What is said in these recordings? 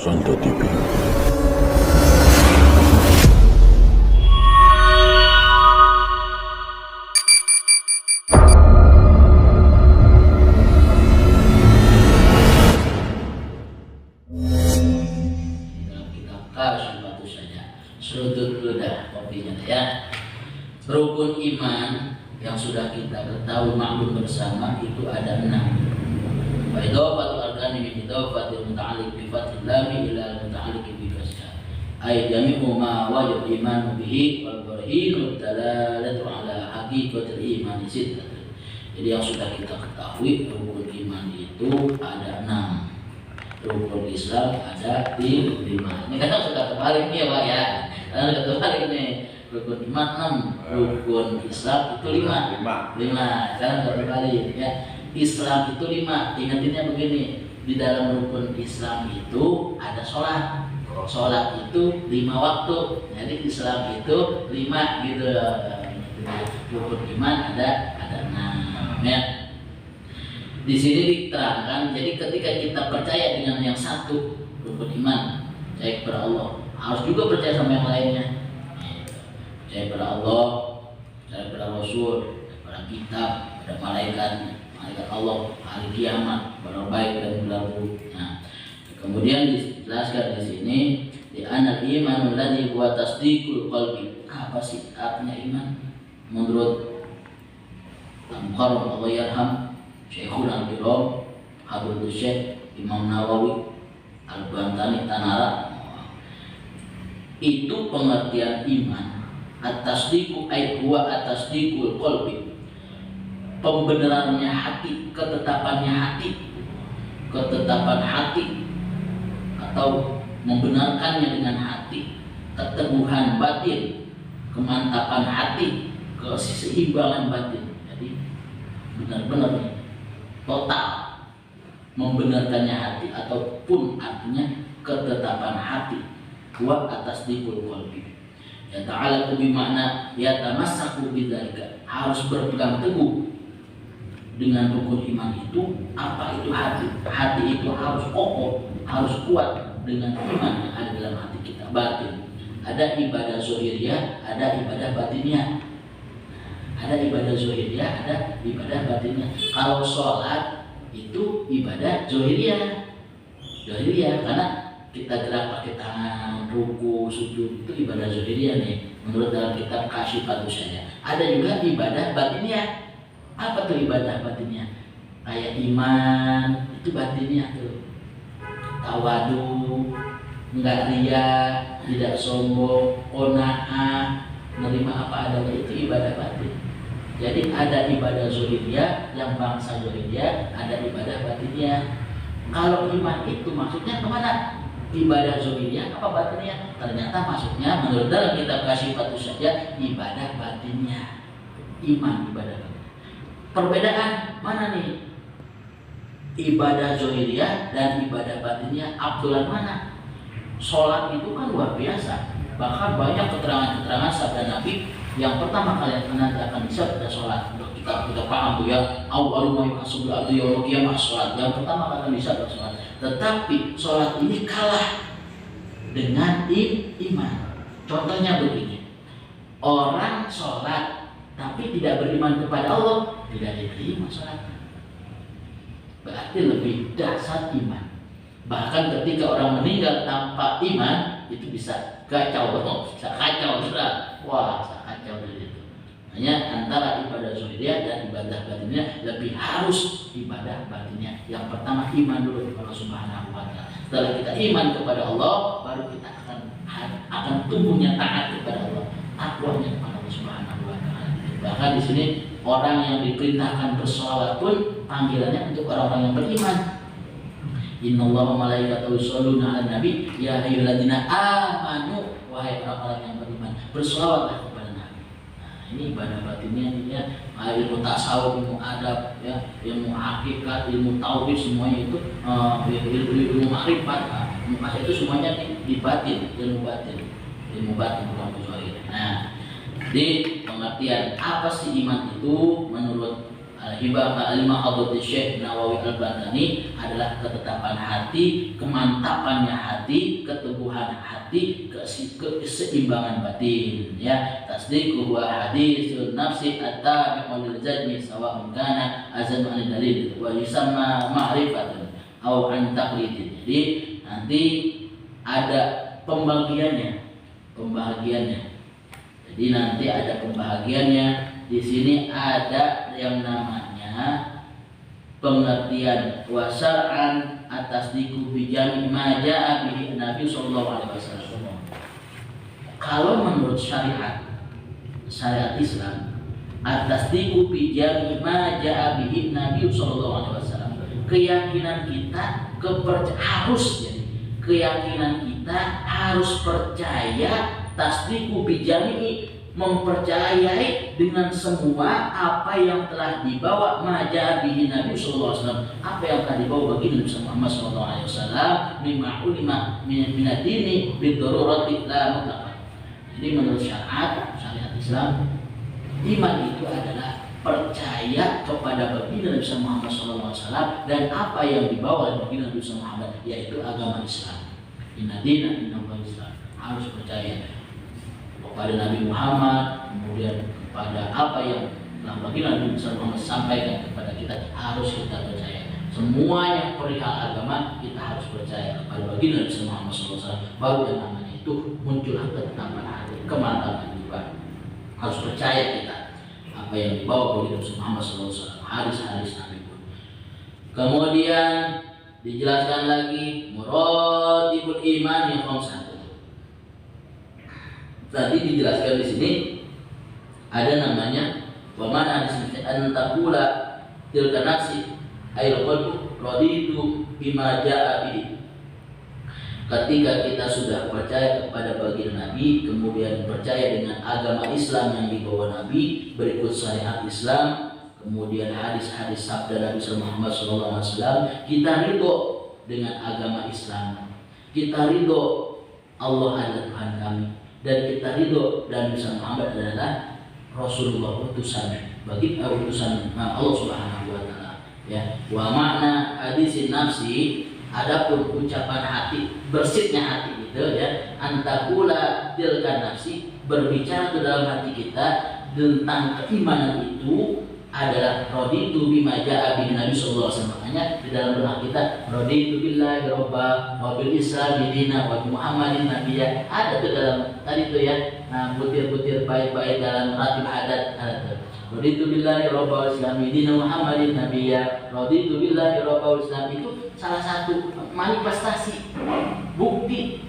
Sonda TV. Batu saja sudut dulu dah kopinya ya. Rukun iman yang sudah kita ketahui maklum bersama itu ada 6. Wa idhafatul arkani min idhafatil muta'alliq bi fathil lam ila muta'alliq bi kasrah ay jami'u ma wajib iman bihi wal barhinu dalalatu ala haqiqatil iman sittah. Jadi yang sudah kita ketahui rukun iman itu ada 6. Rukun Islam ada 5. Ini kan sudah terbalik nih ya Pak ya. Karena sudah terbalik nih. Rukun iman 6, rukun Islam itu 5. Sekarang sudah terbalik ya. Islam itu 5. Ingatinnya begini, di dalam rukun Islam itu ada sholat. Sholat itu 5 waktu. Jadi Islam itu 5 gitu. Rukun iman ada 6 ya. Di sini diterangkan, jadi ketika kita percaya dengan yang satu, rukun iman, percaya kepada Allah, harus juga percaya sama yang lainnya. Percaya kepada Allah, percaya kepada Rasul, kepada kitab, kepada malaikat Allah, hari kiamat, benar baik dan benar buruk. Nah, kemudian dijelaskan di sini, di anal imanul ladzi huwa tasdiqul qalbi. Apa sih artinya iman? Menurut Al-Mukarram Allah yarham Syekhul Al-Kiram Hadratus Syekh Imam Nawawi Al-Bantani Tanara, itu pengertian iman at-tasdiqu ay huwa at-tasdiqul qalbi, pembenarannya hati, ketetapan hati atau membenarkannya dengan hati, keteguhan batin, kemantapan hati, keseimbangan batin. Jadi benar-benar total membenarkannya hati ataupun artinya ketetapan hati. Wa atas dikul qalbi ya ta'ala bi makna ya tamassaku bidzalika, harus berpegang teguh dengan rukun iman itu. Apa itu hati? Hati itu harus kokoh, harus kuat dengan iman yang ada dalam hati kita, batin. Ada ibadah zahiriyah, ada ibadah batinnya. Ada ibadah zahiriyah, ada ibadah batinnya. Kalau sholat itu ibadah zahiriyah, karena kita gerak pakai tangan, ruku, sujud, itu ibadah zahiriyah nih. Menurut dalam kitab Kasyifatus saja. Ada juga ibadah batinnya. Apa tuh ibadah batinnya? Kayak iman, itu batinnya tuh. Tawadu, enggak riya, tidak sombong, qanaah, menerima apa adanya, itu ibadah batin. Jadi ada ibadah zahiriyah yang bangsa zahiriyah, ada ibadah batinnya. Kalau iman itu maksudnya kemana? Ibadah zahiriyah apa batinnya? Ternyata maksudnya menurut dalam kitab Kasyifatus saja ibadah batinnya. Iman ibadah batin. Perbedaan mana nih? Ibadah zahiriyah dan ibadah batinnya abdulan mana? Sholat itu kan luar biasa. Bahkan banyak keterangan-keterangan sabda Nabi. Yang pertama kali nanti akan bisa pada sholat. Kita paham tuh ya. Awwalu ma yuhasabu abdu yaumil qiyamah sholat. Yang pertama akan bisa pada sholat. Tetapi sholat ini kalah dengan iman. Contohnya begini. Orang sholat tapi tidak beriman kepada Allah, tidak diterima sholatnya. Berarti lebih dahsyat iman. Bahkan ketika orang meninggal tanpa iman, itu bisa kacau, bisa kacau sudah. Wah, bisa kacau dari itu. Hanya antara ibadah zahiriyah dan ibadah batinnya, lebih harus ibadah batinnya. Yang pertama iman dulu kepada Allah Subhanahu wa taala. Setelah kita iman kepada Allah, baru kita akan tumbuhnya taat kepada Allah, takwanya kepada Allah Subhanahu wa taala. Bahkan di sini orang yang diperintahkan bersolawat pun panggilannya untuk orang-orang yang beriman. Innallaha wa malaikatahu yusholluna 'alan nabi ya ayyuhalladzina amanu, wahai orang-orang yang beriman, bersolawatlah kepada Nabi. Nah, ini ibadah batinnya ini ya, ilmu tasawuf, ilmu adab ya, ilmu hakikat, ilmu tauhid, semuanya itu ilmu makrifat. Ilmu makrifat itu semuanya di batin, ilmu batin bukan zahir. Nah, di pengertian apa sih iman itu menurut Al-Imam Hadratus Syekh Nawawi Al-Bantani adalah ketetapan hati, kemantapannya hati, keteguhan hati, keseimbangan batin. Ya, tasdiqu wa haditsun nafsi at-tabi'u lil jazmi sawa'un kana azan an dalil wa yusamma ma'rifatun aw an taqlidin. Jadi nanti ada pembagiannya. Jadi nanti ada pembagiannya. Di sini ada yang namanya pengertian wasar'an atas diku bijami maja'a bihi Nabi sallallahu alaihi wasallam. Kalau menurut syariat Islam, atas diku bijami maja'a bihi Nabi sallallahu alaihi wasallam, keyakinan kita harus percaya tasdiku bijami, mempercayai dengan semua apa yang telah dibawa maja bihi Nabi sallallahu alaihi wasallam, apa yang telah dibawa bagi Nabi Muhammad sallallahu alaihi wasallam mimma ulima min ad-dini bid-darurati la mutlaqan. Jadi menurut syariat Islam, iman itu adalah percaya kepada baginda Nabi Muhammad sallallahu alaihi wasallam dan apa yang dibawa oleh baginda Nabi Muhammad, yaitu agama Islam. Inna dina innallaha Islam, harus percaya kepada Nabi Muhammad, kemudian kepada apa yang telah baginda Nabi Muhammad sampaikan kepada kita, harus kita percaya. Semua yang perihal agama kita harus percaya kepada baginda Nabi Muhammad SAW. Baru yang namanya itu muncul ketetapan hati, kemantapan jiwa. Harus percaya kita apa yang dibawa baginda Nabi Muhammad SAW, hadis-hadis Nabi. Kemudian dijelaskan lagi muradibul iman yang khamsah. Tadi dijelaskan di sini ada namanya wa man an taqula tilka nafsi ayil qalbu raditu bima jaa bihi. Ketika kita sudah percaya kepada baginda Nabi, kemudian percaya dengan agama Islam yang dibawa Nabi, berikut syariat Islam, kemudian hadis-hadis sabda Nabi Muhammad SAW, kita ridho dengan agama Islam, kita ridho Allah adalah Tuhan kami, dan kita ridho dan Nabi Muhammad adalah Rasulullah, utusan bagi utusan Allah Subhanahu wa taala. Ya, wa makna hadisin nafsi, adapun ucapan hati, bersihnya hati itu ya, antakula tilkan nafsi, berbicara ke dalam hati kita tentang keimanan itu adalah raditu bima jaa bihi Nabi sallallahu alaihi wasallam. Makanya di dalam doa kita raditu billahi robba wa bil islam dina wa Muhammadin nabiyya, ada tuh dalam tadi tuh ya, butir-butir baik-baik dalam ratib hadat ada tuh. Raditu billahi robba wa islam dina Muhammadin nabiyya. Raditu billahi robba wa islam itu salah satu manifestasi bukti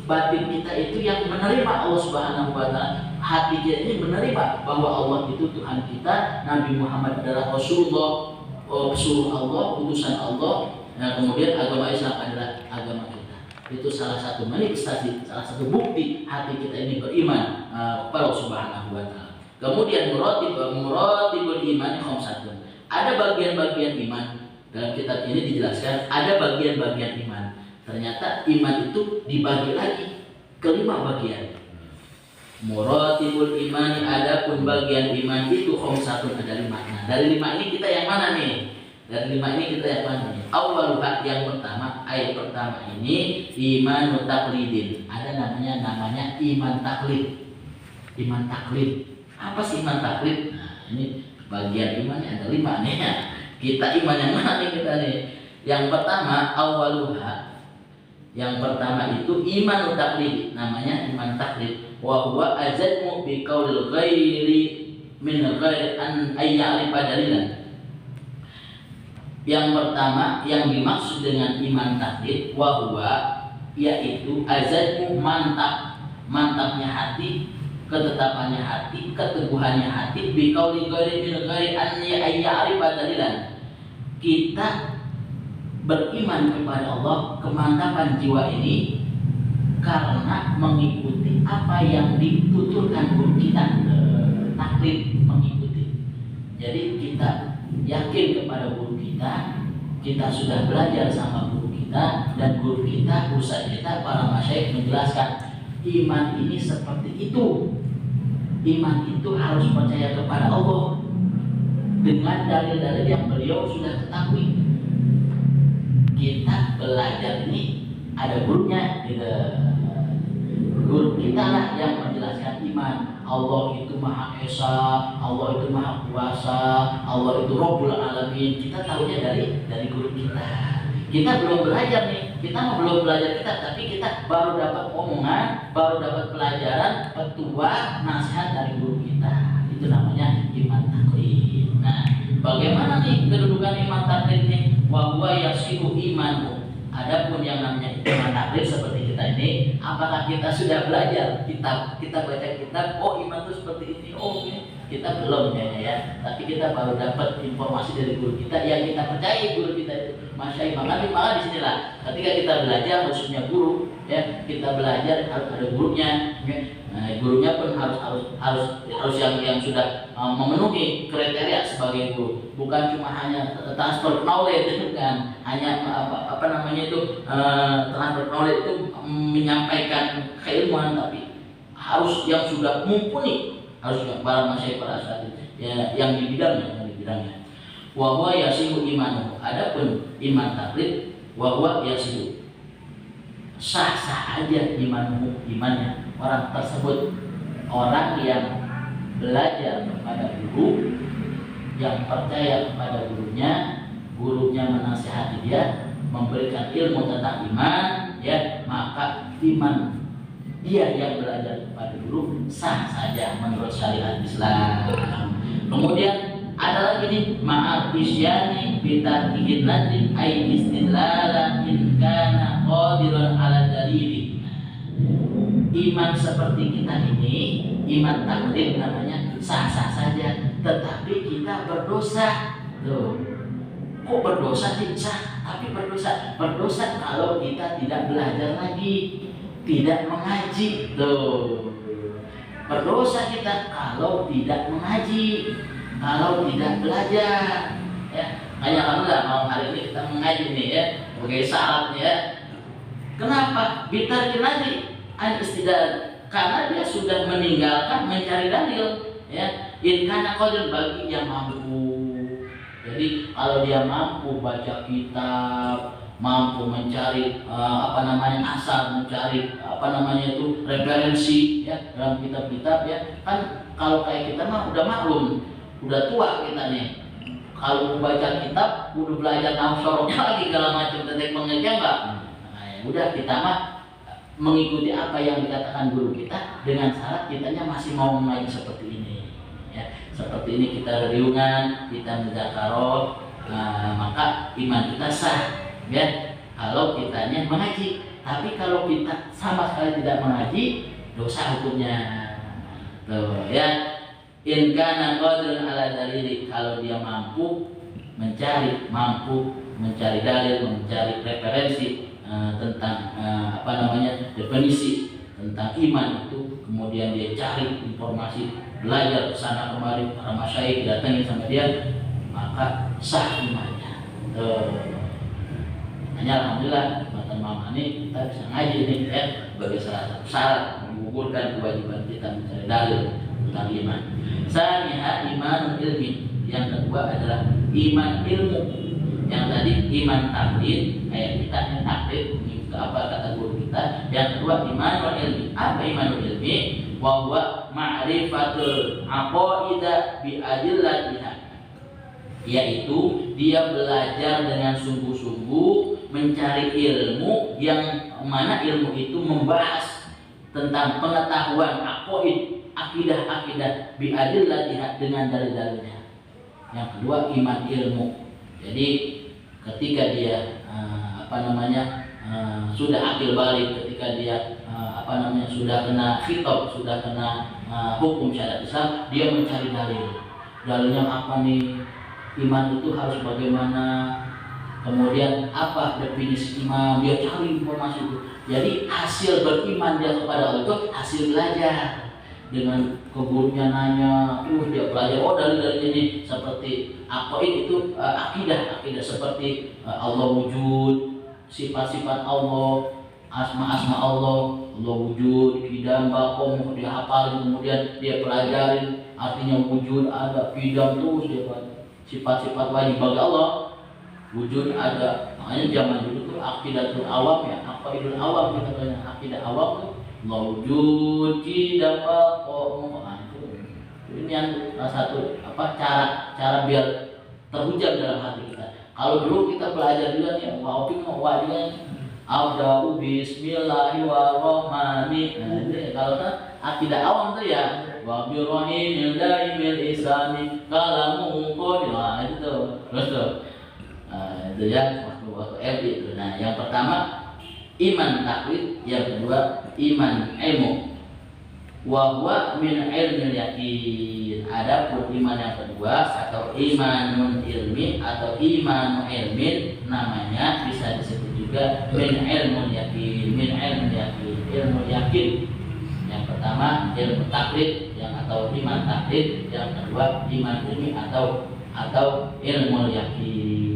batin kita itu yang menerima Allah Subhanahu wa taala. Hati kita ini menerima bahwa Allah itu Tuhan kita, Nabi Muhammad adalah Rasulullah, Allah, utusan Allah. Nah, kemudian agama Islam adalah agama kita. Itu salah satu manifestasi, salah satu bukti hati kita ini beriman kepada Allah Subhanahu wa taala. Kemudian muratibul iman khamsatun. Ada bagian-bagian iman. Dalam kitab ini dijelaskan ada bagian-bagian iman. Ternyata iman itu dibagi lagi ke 5 bagian. Muratibul iman, adapun bagian iman itu khamsatun, ada 5. Nah, dari 5 ini kita yang mana nih? Dari 5 ini kita yang mana nih? Awwaluha, yang pertama, ayat pertama ini iman taqlidin. Ada namanya iman taklid. Iman taklid. Apa sih iman taklid? Nah, ini bagian imannya ada 5 nih. Kita iman yang mana nih kita nih? Yang pertama awwaluha. Yang pertama itu iman taklid, namanya iman taklid. Wa huwa azadmu bi qaulil ghairi min ghairi an ayya'rifa dalilan. Yang pertama yang dimaksud dengan iman taklid wa huwa, yaitu azadmu, mantapnya hati, ketetapannya hati, keteguhannya hati, bi qaulil ghairi min ghairi an ayya'rifa dalilan. Kita beriman kepada Allah, kemantapan jiwa ini karena mengikuti apa yang dituturkan guru kita. Taklid, mengikuti. Jadi kita yakin kepada guru kita sudah belajar sama guru kita, dan guru kita, ustaz kita, para masyayikh menjelaskan iman ini seperti itu. Iman itu harus percaya kepada Allah. dengan dalil-dalil yang beliau sudah ketahui. Kita belajar ini ada gurunya, gitu. Guru kita lah yang menjelaskan iman. Allah itu Maha Esa, Allah itu Maha Kuasa, Allah itu Rabbul Alamin. Kita tahunya dari guru kita. Kita belum belajar nih, belum belajar kita, tapi kita baru dapat omongan, baru dapat pelajaran, petua, nasihat dari guru kita. Itu namanya iman taklid. Nah, bagaimana nih kedudukan iman taklid nih? Wa huwa yasihu imanu. Adapun yang namanya iman taklid seperti kita ini, apakah kita sudah belajar kitab, kita baca kitab, oh iman itu seperti ini, oh ini kita belum ya, tapi kita baru dapat informasi dari guru kita yang kita percaya guru kita itu Masya Allah. Maka di sinilah ketika kita belajar, maksudnya guru ya, kita belajar harus ada gurunya ya. Nah, gurunya pun harus yang sudah memenuhi kriteria sebagai guru, bukan cuma hanya transfer knowledge, kan hanya apa namanya itu transfer knowledge itu menyampaikan keilmuan, tapi harus yang sudah mumpuni, harus para masyayikh para asatidz ya, yang di bidangnya. Wa huwa yasihu imanu. Adapun iman taklid, wa huwa yasihu, sah-sah aja imannya orang tersebut. Orang yang belajar kepada guru, yang percaya kepada gurunya menasihati dia, memberikan ilmu tentang iman ya, maka iman dia yang belajar kepada guru sah saja menurut syariat Islam. Kemudian ada lagi nih, ma'al isyani bitarkihin ladin ay istilala in kana qadiran ala dalili. Iman seperti kita ini, iman taklid namanya, sah-sah saja, tetapi kita berdosa. Tuh, kok berdosa sih? Sah, tapi berdosa kalau kita tidak belajar lagi, tidak mengaji. Tuh, berdosa kita kalau tidak mengaji, kalau tidak belajar ya. Kayak alhamdulillah malam hari ini kita mengaji nih ya, sebagai syaratnya ya. Kenapa? Bitarkin lagi an istidlal, karena dia sudah meninggalkan mencari dalil ya. In kana qadir, bagi yang mampu. Jadi kalau dia mampu baca kitab, mampu mencari asal, mencari itu referensi ya dalam kitab-kitab ya. Kan kalau kayak kita mah udah maklum, udah tua kita nih. Kalau baca kitab, udah belajar nafsoroknya lagi segala macam tentang pengertian enggak. Nah, ya udah kita mah mengikuti apa yang dikatakan guru kita, dengan syarat kitanya masih mau mengaji seperti ini ya. Seperti ini kita riungan, kita mudzakarah, maka iman kita sah ya kalau kitanya mengaji. Tapi kalau kita sama sekali tidak mengaji, dosa hukumnya. Tuh ya. In kana qadiran ala dalili, kalau dia mampu mencari dalil, mencari referensi tentang definisi tentang iman itu, kemudian dia cari informasi, belajar ke sana kemari, para masyayikh datangin sama dia, maka sah imannya. Hanya alhamdulillah matan mama ini kita bisa ngaji nih ya, sebagai salah satu syarat menggugurkan kewajiban kita mencari dalil tentang iman. Saniha iman ilmi, yang kedua adalah iman ilmu. Yang tadi iman taklid, kayak kita yang taklid itu apa kata guru kita. Yang kedua iman ilmi. Apa iman ilmi? Wa huwa ma'rifatul aqaidah bi adillatiha, yaitu dia belajar dengan sungguh-sungguh mencari ilmu yang mana ilmu itu membahas tentang pengetahuan aqaid, akidah biadillatiha, dengan dalil-dalilnya. Yang kedua iman ilmu. Jadi ketika dia sudah akil balik, ketika dia sudah kena khitab, sudah kena hukum syariat Islam, dia mencari dalil. Dalilnya apa nih? Iman itu harus bagaimana? Kemudian apa definisi iman? Dia cari informasi itu. Jadi hasil beriman dia kepada Allah itu hasil belajar. Dengan kegurunya nanya, terus dia belajar, oh dalil-dalil ini seperti aqaid itu akidah seperti Allah wujud, sifat-sifat Allah, asma-asma Allah wujud, kidam, bakom, dia hafalin, kemudian dia pelajarin artinya wujud, ada, kidam, terus dia sifat-sifat wajib bagi Allah. Wujud ada, makanya zaman dulu tuh akidatul awam ya, aqidul awam kita tanya akidah awam tuh wujud tidak apa ini yang satu cara biar terhujam dalam hati kita. Kalau dulu kita belajar juga nih Abda'u bismillahirrahmanirrahim. Nah, ini kalau kan akidah awam tuh ya wa bi rahimil daimil isami kalamu qadira itu tuh. Terus tuh. Itu ya waktu FD itu. Nah, yang pertama iman taklid, yang kedua iman ilmu. Wa huwa min ilmil yakin. Adapun iman yang kedua atau imanun ilmi atau imanu ilmin namanya bisa disebut juga min ilmul yakin, min ilmul yakin, ilmu yakin. Yang pertama ilmu taklid yang atau iman taklid, yang kedua iman ilmi atau ilmu yakin.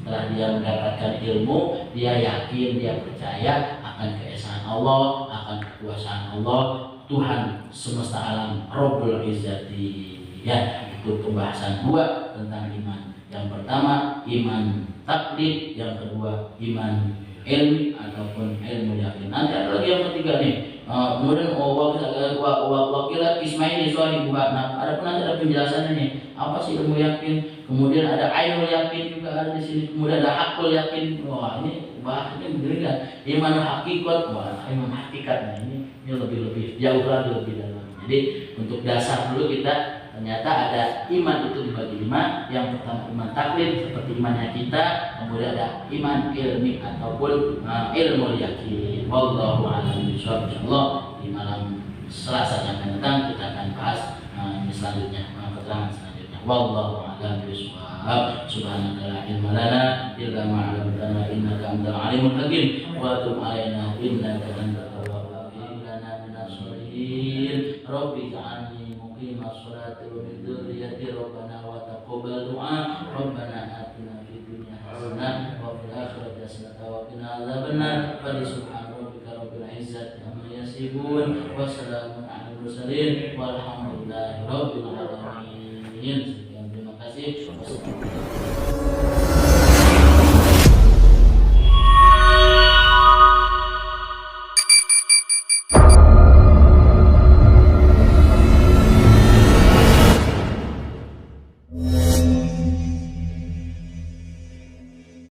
Setelah dia mendapatkan ilmu, dia yakin, dia percaya akan keesaan Allah, akan kekuasaan Allah, Tuhan semesta alam, Rabbul Izzati. Ya, itu pembahasan dua tentang iman. Yang pertama iman taklid, yang kedua iman ilmi ataupun ilmu yakin. Nanti ada lagi yang ketiga nih. Kemudian wakilat Ismail Iswahibuha. Nah, ada penjelasannya nih. Apa sih ilmu yakin? Kemudian ada ainul yakin juga ada di sini. Kemudian ada hakul yakin. Wah, ini bahasanya begini kan. Iman hakikat. Wah, iman hakikat. Nah, ini lebih jauh lagi lebih dalam. Jadi untuk dasar dulu kita ternyata ada iman itu dibagi 5. Yang pertama iman taklid seperti imannya kita, kemudian ada iman ilmi ataupun ilmu yakin. Wallahu a'lam bishawab. Insyaallah di malam Selasa yang akan datang kita akan bahas ini selanjutnya, keterangan selanjutnya. Wallahu a'lam bishawab. Subhanaka la ilma lana illa ma 'allamtana innaka antal alimul hakim wa tub 'alaina innaka antat tawwabur rahim. Lana minas sholihin rabbi ja'alni muqimas sholati wa min dzurriyyati rabbana wa taqabbal du'a rabbana atina fid dunya hasanah wa fil akhirati hasanah wa qina adzabannar. Subhana rabbika rabbil izzati amma yasifun wa salamun 'alal mursalin walhamdulillahi rabbil alamin.